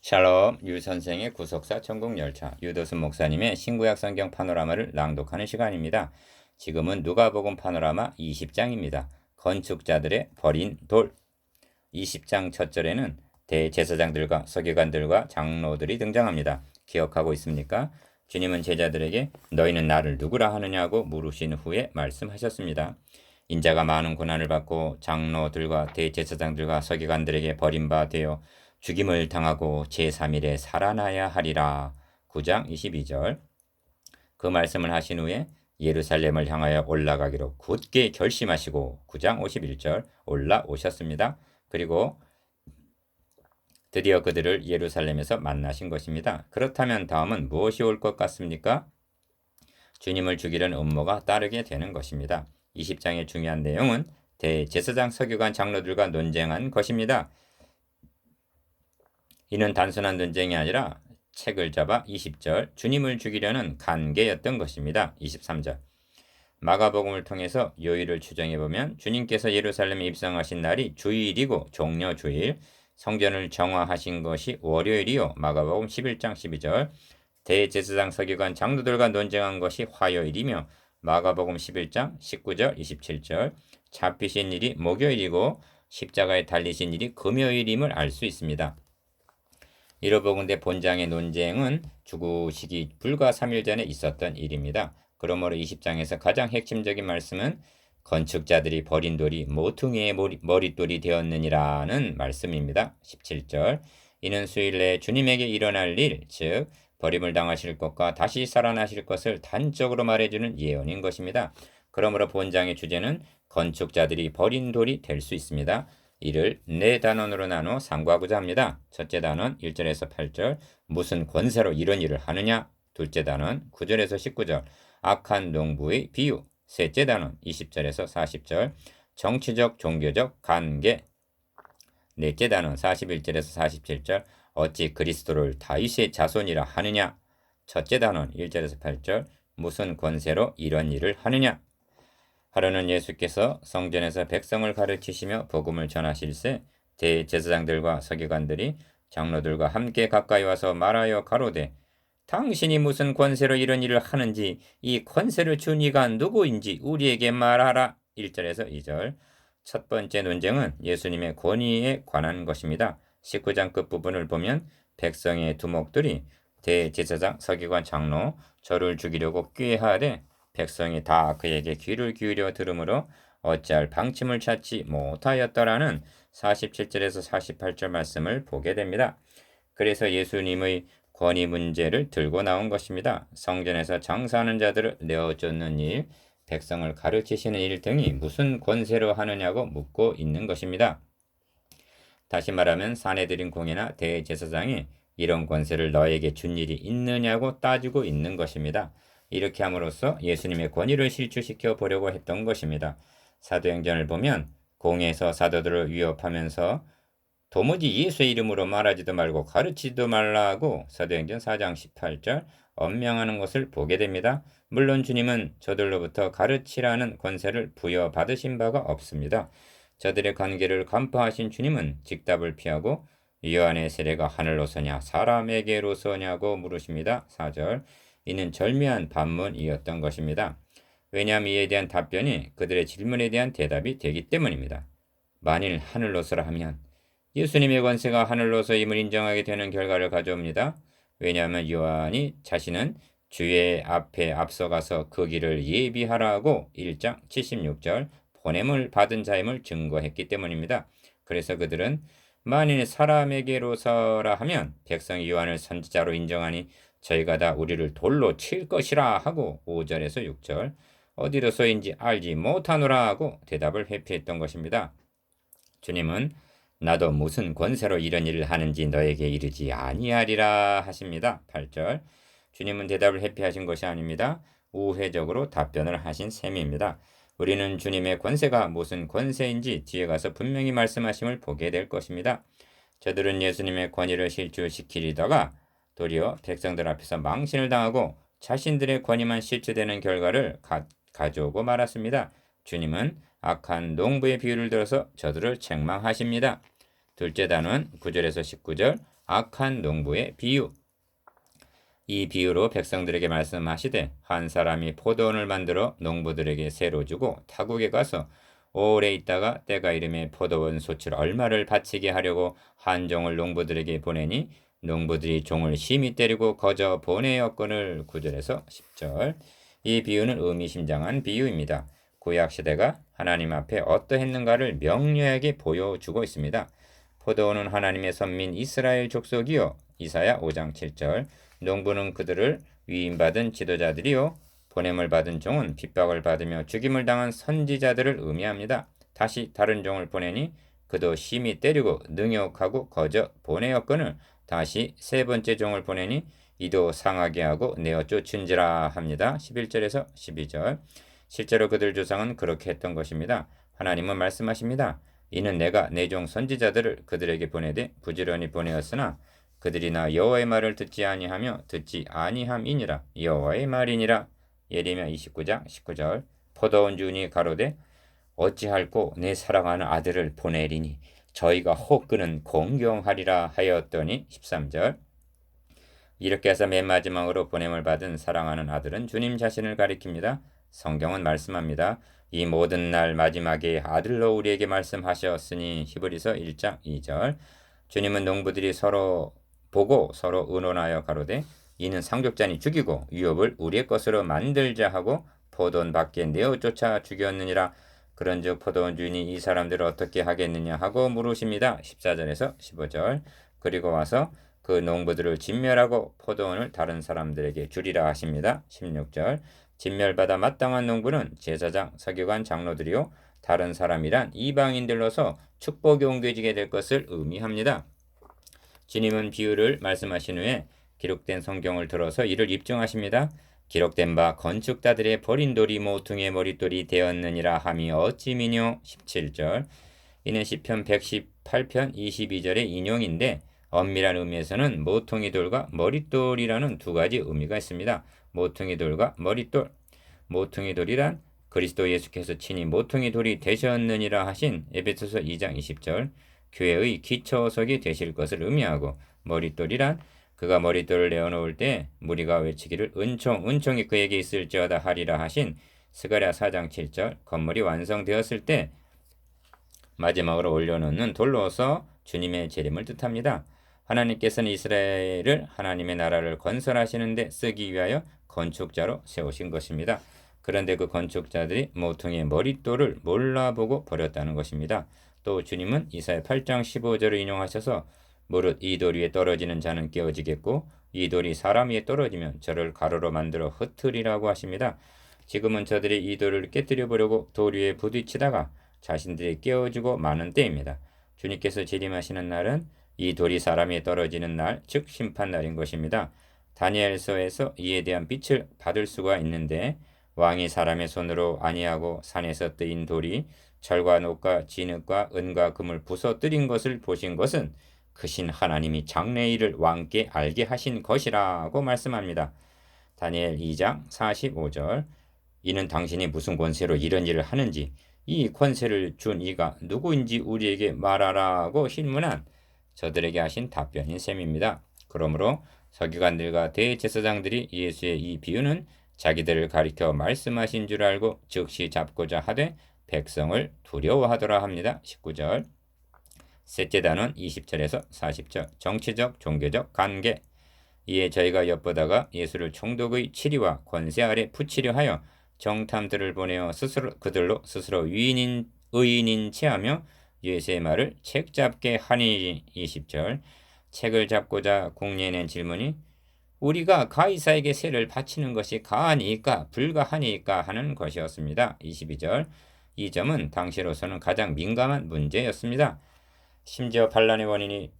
샬롬 유 선생의 구속사 천국열차 유도순 목사님의 신구약 성경 파노라마를 낭독하는 시간입니다. 지금은 누가복음 파노라마 20장입니다. 건축자들의 버린 돌. 20장 첫 절에는 대제사장들과 서기관들과 장로들이 등장합니다. 기억하고 있습니까? 주님은 제자들에게 너희는 나를 누구라 하느냐고 물으신 후에 말씀하셨습니다. 인자가 많은 고난을 받고 장로들과 대제사장들과 서기관들에게 버림바 되어 죽임을 당하고 제3일에 살아나야 하리라. 9장 22절. 그 말씀을 하신 후에 예루살렘을 향하여 올라가기로 굳게 결심하시고 9장 51절 올라오셨습니다. 그리고 드디어 그들을 예루살렘에서 만나신 것입니다. 그렇다면 다음은 무엇이 올 것 같습니까? 주님을 죽이려는 음모가 따르게 되는 것입니다. 20장의 중요한 내용은 대제사장 서기관 장로들과 논쟁한 것입니다. 이는 단순한 논쟁이 아니라 책을 잡아 20절 주님을 죽이려는 간계였던 것입니다. 23절 마가복음을 통해서 요일을 추정해보면 주님께서 예루살렘에 입성하신 날이 주일이고 종려주일, 성전을 정화하신 것이 월요일이요. 마가복음 11장 12절 대제사장 서기관 장로들과 논쟁한 것이 화요일이며 마가복음 11장 19절 27절 잡히신 일이 목요일이고 십자가에 달리신 일이 금요일임을 알 수 있습니다. 이로 보건대 본장의 논쟁은 죽으시기 불과 3일 전에 있었던 일입니다. 그러므로 20장에서 가장 핵심적인 말씀은 건축자들이 버린 돌이 모퉁이의 머릿돌이 되었느니라는 말씀입니다. 17절 이는 수일 내에 주님에게 일어날 일, 즉 버림을 당하실 것과 다시 살아나실 것을 단적으로 말해주는 예언인 것입니다. 그러므로 본장의 주제는 건축자들이 버린 돌이 될 수 있습니다. 이를 네 단원으로 나누어 상고하고자 합니다. 첫째 단원 1절에서 8절 무슨 권세로 이런 일을 하느냐. 둘째 단원 9절에서 19절 악한 농부의 비유. 셋째 단원 20절에서 40절 정치적 종교적 관계. 넷째 단원 41절에서 47절 어찌 그리스도를 다윗의 자손이라 하느냐. 첫째 단원 1절에서 8절 무슨 권세로 이런 일을 하느냐. 하루는 예수께서 성전에서 백성을 가르치시며 복음을 전하실세 대제사장들과 서기관들이 장로들과 함께 가까이 와서 말하여 가로되 당신이 무슨 권세로 이런 일을 하는지 이 권세를 준 이가 누구인지 우리에게 말하라. 1절에서 2절 첫 번째 논쟁은 예수님의 권위에 관한 것입니다. 19장 끝부분을 보면 백성의 두목들이 대제사장 서기관 장로 저를 죽이려고 꾀하되 백성이 다 그에게 귀를 기울여 들으므로 어찌할 방침을 찾지 못하였더라는 47절에서 48절 말씀을 보게 됩니다. 그래서 예수님의 권위 문제를 들고 나온 것입니다. 성전에서 장사하는 자들을 내어쫓는 일, 백성을 가르치시는 일 등이 무슨 권세로 하느냐고 묻고 있는 것입니다. 다시 말하면 사내들인 공회나 대제사장이 이런 권세를 너에게 준 일이 있느냐고 따지고 있는 것입니다. 이렇게 함으로써 예수님의 권위를 실추시켜 보려고 했던 것입니다. 사도행전을 보면 공회에서 사도들을 위협하면서 도무지 예수의 이름으로 말하지도 말고 가르치지도 말라고 사도행전 4장 18절 엄명하는 것을 보게 됩니다. 물론 주님은 저들로부터 가르치라는 권세를 부여받으신 바가 없습니다. 저들의 관계를 간파하신 주님은 직답을 피하고 요한의 세례가 하늘로서냐 사람에게로서냐고 물으십니다. 4절 이는 절묘한 반문이었던 것입니다. 왜냐하면 이에 대한 답변이 그들의 질문에 대한 대답이 되기 때문입니다. 만일 하늘로서라 하면 예수님의 권세가 하늘로서임을 인정하게 되는 결과를 가져옵니다. 왜냐하면 요한이 자신은 주의 앞에 앞서가서 그 길을 예비하라고 1장 76절 보냄을 받은 자임을 증거했기 때문입니다. 그래서 그들은 만일 사람에게로서라 하면 백성이 요한을 선지자로 인정하니 저희가 다 우리를 돌로 칠 것이라 하고 5절에서 6절 어디로서인지 알지 못하노라 하고 대답을 회피했던 것입니다. 주님은 나도 무슨 권세로 이런 일을 하는지 너에게 이르지 아니하리라 하십니다. 8절 주님은 대답을 회피하신 것이 아닙니다. 우회적으로 답변을 하신 셈입니다. 우리는 주님의 권세가 무슨 권세인지 뒤에 가서 분명히 말씀하심을 보게 될 것입니다. 저들은 예수님의 권위를 실추시키려다가 도리어 백성들 앞에서 망신을 당하고 자신들의 권위만 실추되는 결과를 가져오고 말았습니다. 주님은 악한 농부의 비유를 들어서 저들을 책망하십니다. 둘째 단원 9절에서 19절 악한 농부의 비유. 이 비유로 백성들에게 말씀하시되 한 사람이 포도원을 만들어 농부들에게 새로 주고 타국에 가서 오래 있다가 때가 이름에 포도원 소출 얼마를 바치게 하려고 한 종을 농부들에게 보내니 농부들이 종을 심히 때리고 거저 보내었거늘. 9절에서 10절. 이 비유는 의미심장한 비유입니다. 구약 시대가 하나님 앞에 어떠했는가를 명료하게 보여주고 있습니다. 포도원은 하나님의 선민 이스라엘 족속이요. 이사야 5장 7절. 농부는 그들을 위임받은 지도자들이요. 보냄을 받은 종은 핍박을 받으며 죽임을 당한 선지자들을 의미합니다. 다시 다른 종을 보내니 그도 심히 때리고 능욕하고 거저 보내었거늘. 다시 세 번째 종을 보내니 이도 상하게 하고 내어 쫓은지라 합니다. 11절에서 12절. 실제로 그들 조상은 그렇게 했던 것입니다. 하나님은 말씀하십니다. 이는 내가 내 종 선지자들을 그들에게 보내되 부지런히 보내었으나 그들이 나 여호와의 말을 듣지 아니하며 듣지 아니함이니라. 여호와의 말이니라. 예레미야 29장 19절. 포도원 주인이 가로되 어찌할꼬 내 사랑하는 아들을 보내리니 저희가 혹 그는 공경하리라 하였더니. 13절. 이렇게 해서 맨 마지막으로 보냄을 받은 사랑하는 아들은 주님 자신을 가리킵니다. 성경은 말씀합니다. 이 모든 날 마지막에 아들로 우리에게 말씀하셨으니. 히브리서 1장 2절. 주님은 농부들이 서로 보고 서로 의논하여 가로되 이는 상족자니 죽이고 유업을 우리의 것으로 만들자 하고 포도원 밖에 내어 쫓아 죽였느니라. 그런즉 포도원 주인이 이 사람들을 어떻게 하겠느냐 하고 물으십니다. 14절에서 15절. 그리고 와서 그 농부들을 진멸하고 포도원을 다른 사람들에게 주리라 하십니다. 16절. 진멸받아 마땅한 농부는 제사장, 서기관, 장로들이요 다른 사람이란 이방인들로서 축복이 옮겨지게 될 것을 의미합니다. 주님은 비유를 말씀하신 후에 기록된 성경을 들어서 이를 입증하십니다. 기록된 바 건축자들의 버린 돌이 모퉁이의 머릿돌이 되었느니라 함이 어찌미뇨. 17절. 이는 시편 118편 22절의 인용인데 엄밀한 의미에서는 모퉁이 돌과 머릿돌이라는 두 가지 의미가 있습니다. 모퉁이 돌과 머릿돌. 모퉁이 돌이란 그리스도 예수께서 친히 모퉁이 돌이 되셨느니라 하신 에베소서 2장 20절. 교회의 기초석이 되실 것을 의미하고, 머릿돌이란 그가 머릿돌을 내어놓을 때 무리가 외치기를 은총이 그에게 있을지어다 하리라 하신 스가랴 4장 7절. 건물이 완성되었을 때 마지막으로 올려놓는 돌로서 주님의 재림을 뜻합니다. 하나님께서는 이스라엘을 하나님의 나라를 건설하시는데 쓰기 위하여 건축자로 세우신 것입니다. 그런데 그 건축자들이 모퉁이의 머릿돌을 몰라보고 버렸다는 것입니다. 또 주님은 이사야 8장 15절을 인용하셔서 무릇 이 돌 위에 떨어지는 자는 깨어지겠고 이 돌이 사람 위에 떨어지면 저를 가루로 만들어 흩으리라고 하십니다. 지금은 저들이 이 돌을 깨뜨려 보려고 돌 위에 부딪히다가 자신들이 깨어지고 마는 때입니다. 주님께서 재림하시는 날은 이 돌이 사람 위에 떨어지는 날, 즉 심판날인 것입니다. 다니엘서에서 이에 대한 빛을 받을 수가 있는데 왕이 사람의 손으로 아니하고 산에서 뜨인 돌이 철과 녹과 진흙과 은과 금을 부서뜨린 것을 보신 것은 크신 하나님이 장래일을 왕께 알게 하신 것이라고 말씀합니다. 다니엘 2장 45절. 이는 당신이 무슨 권세로 이런 일을 하는지 이 권세를 준 이가 누구인지 우리에게 말하라고 신문한 저들에게 하신 답변인 셈입니다. 그러므로 서기관들과 대제사장들이 예수의 이 비유는 자기들을 가리켜 말씀하신 줄 알고 즉시 잡고자 하되 백성을 두려워하더라 합니다. 19절. 셋째 단원 20절에서 40절. 정치적, 종교적 관계. 이에 저희가 엿보다가 예수를 총독의 치리와 권세 아래 붙이려 하여 정탐들을 보내어 그들로 스스로 의인인 체하며 예수의 말을 책 잡게 하니. 20절. 책을 잡고자 궁리해낸 질문이 우리가 가이사에게 세를 바치는 것이 가하니까 불가하니까 하는 것이었습니다. 22절. 이 점은 당시로서는 가장 민감한 문제였습니다. 심지어 반란의 원인이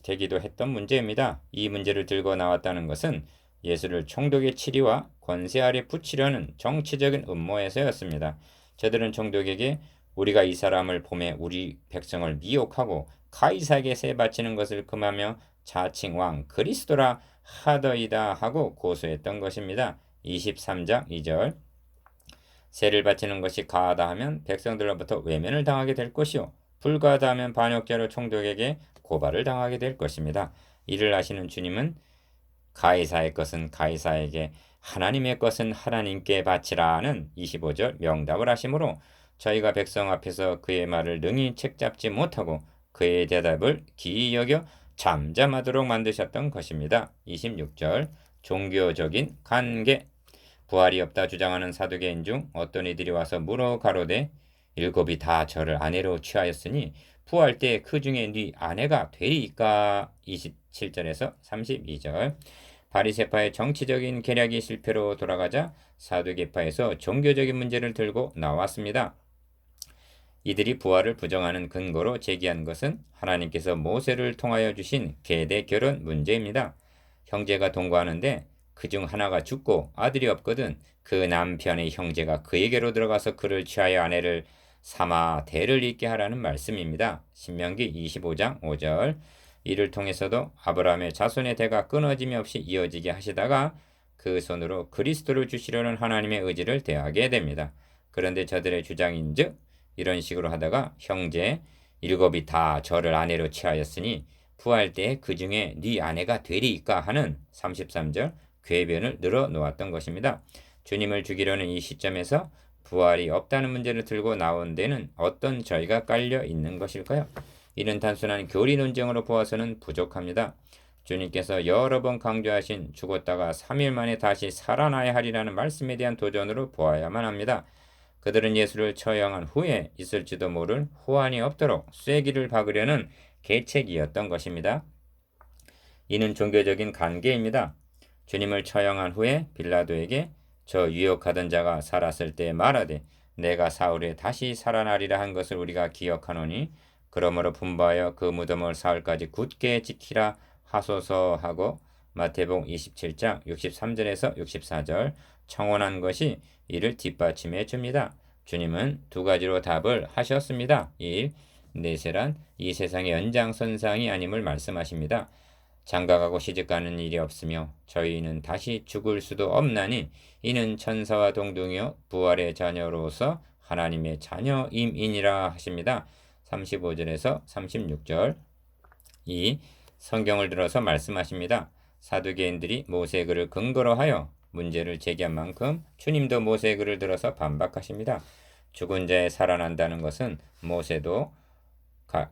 되기도 했던 문제입니다. 이 문제를 들고 나왔다는 것은 예수를 총독의 치리와 권세 아래 붙이려는 정치적인 음모에서였습니다. 저들은 총독에게 우리가 이 사람을 보매 우리 백성을 미혹하고 가이사에게 세 바치는 것을 금하며 자칭 왕 그리스도라 하더이다 하고 고소했던 것입니다. 23장 2절. 세를 바치는 것이 가하다 하면 백성들로부터 외면을 당하게 될 것이요 불가하다 하면 반역자로 총독에게 고발을 당하게 될 것입니다. 이를 아시는 주님은 가이사의 것은 가이사에게, 하나님의 것은 하나님께 바치라는 25절 명답을 하시므로 저희가 백성 앞에서 그의 말을 능히 책잡지 못하고 그의 대답을 기이 여겨 잠잠하도록 만드셨던 것입니다. 26절 종교적인 관계. 부활이 없다 주장하는 사두개인 중 어떤 이들이 와서 물어 가로되 일곱이 다 저를 아내로 취하였으니 부활 때 그 중에 네 아내가 되리이까. 27절에서 32절 바리새파의 정치적인 계략이 실패로 돌아가자 사두개파에서 종교적인 문제를 들고 나왔습니다. 이들이 부활을 부정하는 근거로 제기한 것은 하나님께서 모세를 통하여 주신 계대 결혼 문제입니다. 형제가 동거하는데 그중 하나가 죽고 아들이 없거든 그 남편의 형제가 그에게로 들어가서 그를 취하여 아내를 삼아 대를 잇게 하라는 말씀입니다. 신명기 25장 5절. 이를 통해서도 아브라함의 자손의 대가 끊어짐이 없이 이어지게 하시다가 그 손으로 그리스도를 주시려는 하나님의 의지를 대하게 됩니다. 그런데 저들의 주장인즉 이런 식으로 하다가 형제 일곱이 다 저를 아내로 취하였으니 부활 때 그 중에 네 아내가 되리이까 하는 33절 궤변을 늘어놓았던 것입니다. 주님을 죽이려는 이 시점에서 부활이 없다는 문제를 들고 나온 데는 어떤 저희가 깔려 있는 것일까요? 이는 단순한 교리 논쟁으로 보아서는 부족합니다. 주님께서 여러 번 강조하신 죽었다가 3일 만에 다시 살아나야 하리라는 말씀에 대한 도전으로 보아야만 합니다. 그들은 예수를 처형한 후에 있을지도 모를 후환이 없도록 쐐기를 박으려는 계책이었던 것입니다. 이는 종교적인 관계입니다. 주님을 처형한 후에 빌라도에게 저 유혹하던 자가 살았을 때 말하되 내가 사흘에 다시 살아나리라 한 것을 우리가 기억하노니 그러므로 분부하여 그 무덤을 사흘까지 굳게 지키라 하소서 하고 마태복음 27장 63절에서 64절 청원한 것이 이를 뒷받침해 줍니다. 주님은 두 가지로 답을 하셨습니다. 1. 내세란 이 세상의 연장선상이 아님을 말씀하십니다. 장가가고 시집가는 일이 없으며 저희는 다시 죽을 수도 없나니 이는 천사와 동등이요 부활의 자녀로서 하나님의 자녀임이니라 하십니다. 35절에서 36절. 2. 성경을 들어서 말씀하십니다. 사두개인들이 모세의 글을 근거로 하여 문제를 제기한 만큼 주님도 모세의 글을 들어서 반박하십니다. 죽은 자에 살아난다는 것은 모세도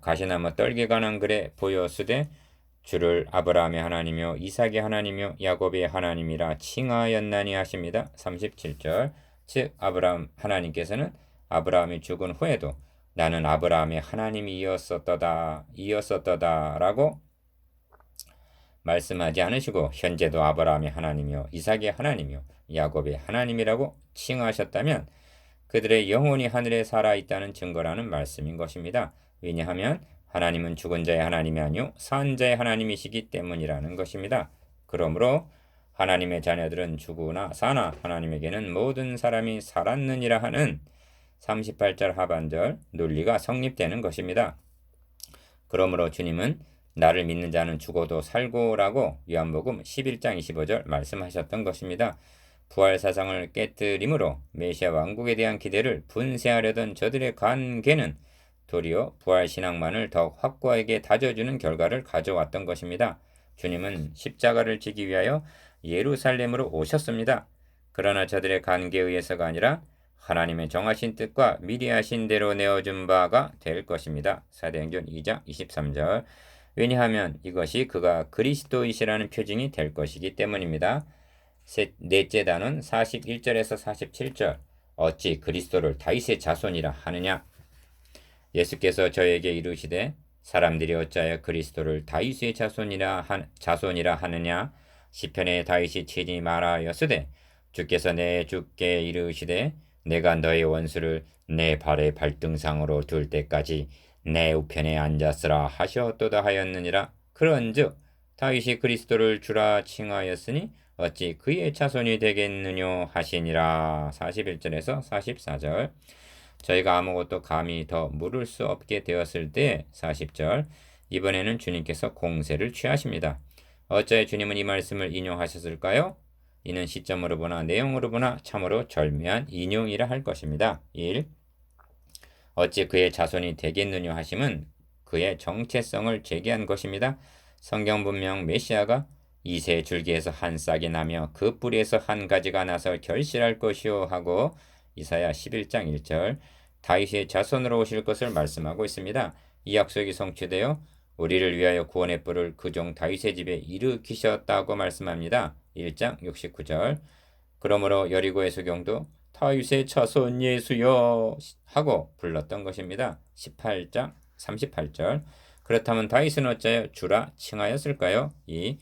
가시나무 떨기에 관한 글에 보였으되 주를 아브라함의 하나님이요 이삭의 하나님이요 야곱의 하나님이라 칭하였나니 하십니다. 37절. 즉 아브라함 하나님께서는 아브라함이 죽은 후에도 나는 아브라함의 하나님이었었다라고 말씀하지 않으시고 현재도 아브라함의 하나님이요 이삭의 하나님이요 야곱의 하나님이라고 칭하셨다면 그들의 영혼이 하늘에 살아있다는 증거라는 말씀인 것입니다. 왜냐하면 하나님은 죽은 자의 하나님이 아니요 산 자의 하나님이시기 때문이라는 것입니다. 그러므로 하나님의 자녀들은 죽으나 사나 하나님에게는 모든 사람이 살았느니라 하는 38절 하반절 논리가 성립되는 것입니다. 그러므로 주님은 나를 믿는 자는 죽어도 살고라고 요한복음 11장 25절 말씀하셨던 것입니다. 부활 사상을 깨뜨림으로 메시아 왕국에 대한 기대를 분쇄하려던 저들의 관계는 도리어 부활 신앙만을 더욱 확고하게 다져주는 결과를 가져왔던 것입니다. 주님은 십자가를 지기 위하여 예루살렘으로 오셨습니다. 그러나 저들의 관계에 의해서가 아니라 하나님의 정하신 뜻과 미리 하신 대로 내어준 바가 될 것입니다. 사도행전 2장 23절. 왜냐하면 이것이 그가 그리스도이시라는 표징이 될 것이기 때문입니다. 넷째 단은 41절에서 47절. 어찌 그리스도를 다윗의 자손이라 하느냐? 예수께서 저에게 이르시되 사람들이 어찌하여 그리스도를 다윗의 자손이라 하느냐? 시편에 다윗이 친히 말하였으되 주께서 내 주께 이르시되 내가 너의 원수를 내 발의 발등상으로 둘 때까지 내 우편에 앉았으라 하셨도다 하였느니라. 그런즉 다윗이 그리스도를 주라 칭하였으니 어찌 그의 자손이 되겠느냐 하시니라. 41절에서 44절. 저희가 아무것도 감히 더 물을 수 없게 되었을 때 40절. 이번에는 주님께서 공세를 취하십니다. 어찌 주님은 이 말씀을 인용하셨을까요? 이는 시점으로 보나 내용으로 보나 참으로 절묘한 인용이라 할 것입니다. 1. 어찌 그의 자손이 되겠느냐 하심은 그의 정체성을 제기한 것입니다. 성경 분명 메시아가 이새 줄기에서 한 싹이 나며 그 뿌리에서 한 가지가 나서 결실할 것이요 하고 이사야 11장 1절 다윗의 자손으로 오실 것을 말씀하고 있습니다. 이 약속이 성취되어 우리를 위하여 구원의 뿔을 그 종 다윗의 집에 일으키셨다고 말씀합니다. 1장 69절 그러므로 여리고의 수경도 다윗의 자손 예수여 하고 불렀던 것입니다. 18장 38절 그렇다면 다윗은 어찌하여 주라 칭하였을까요? 이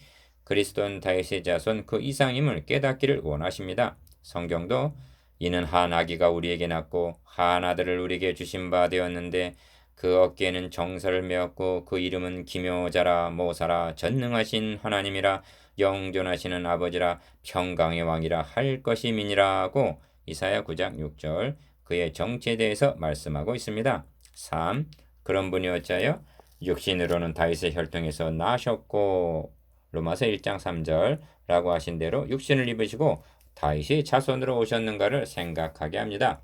그리스도는 다윗의 자손 그 이상임을 깨닫기를 원하십니다. 성경도 이는 한 아기가 우리에게 낳고 한 아들을 우리에게 주신 바 되었는데 그 어깨에는 정사를 메었고 그 이름은 기묘자라 모사라 전능하신 하나님이라 영존하시는 아버지라 평강의 왕이라 할 것임이니라고 이사야 9장 6절 그의 정체에 대해서 말씀하고 있습니다. 3. 그런 분이 어찌하여 육신으로는 다윗의 혈통에서 나셨고 로마서 1장 3절라고 하신 대로 육신을 입으시고 다윗의 자손으로 오셨는가를 생각하게 합니다.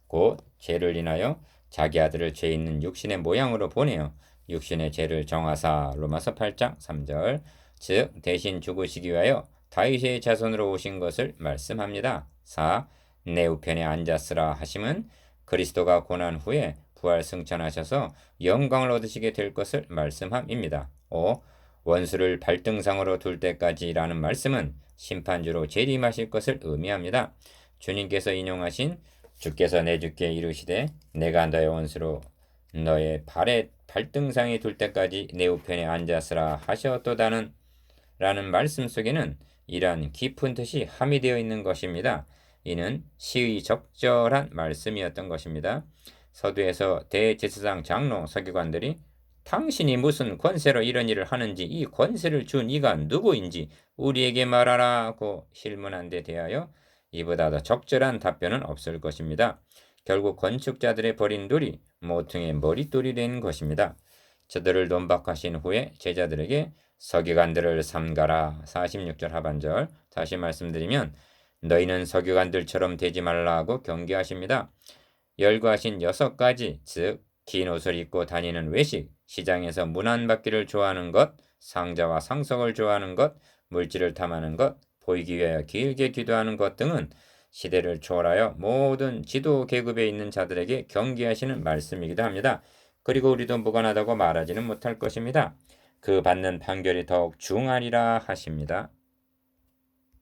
곧 죄를 인하여 자기 아들을 죄 있는 육신의 모양으로 보내어 육신의 죄를 정하사 로마서 8장 3절 즉 대신 죽으시기 위하여 다윗의 자손으로 오신 것을 말씀합니다. 4. 내 우편에 앉았으라 하심은 그리스도가 고난 후에 부활 승천하셔서 영광을 얻으시게 될 것을 말씀함입니다. 5. 원수를 발등상으로 둘 때까지라는 말씀은 심판주로 재림하실 것을 의미합니다. 주님께서 인용하신 주께서 내 주께 이르시되 내가 너의 원수로 너의 발등상에 둘 때까지 내 우편에 앉았으라 하셨도다는 라는 말씀 속에는 이러한 깊은 뜻이 함의되어 있는 것입니다. 이는 시의적절한 말씀이었던 것입니다. 서두에서 대제사장 장로 서기관들이 당신이 무슨 권세로 이런 일을 하는지 이 권세를 준 이가 누구인지 우리에게 말하라고 질문한 데 대하여 이보다 더 적절한 답변은 없을 것입니다. 결국 건축자들의 버린 돌이 모퉁이의 머릿돌이 된 것입니다. 저들을 논박하신 후에 제자들에게 서기관들을 삼가라 46절 하반절 다시 말씀드리면 너희는 서기관들처럼 되지 말라고 경계하십니다. 열거하신 6가지 즉 긴 옷을 입고 다니는 외식, 시장에서 문안받기를 좋아하는 것, 상자와 상석을 좋아하는 것, 물질을 탐하는 것, 보이기 위하여 길게 기도하는 것 등은 시대를 초월하여 모든 지도 계급에 있는 자들에게 경계하시는 말씀이기도 합니다. 그리고 우리도 무관하다고 말하지는 못할 것입니다. 그 받는 판결이 더욱 중하리라 하십니다.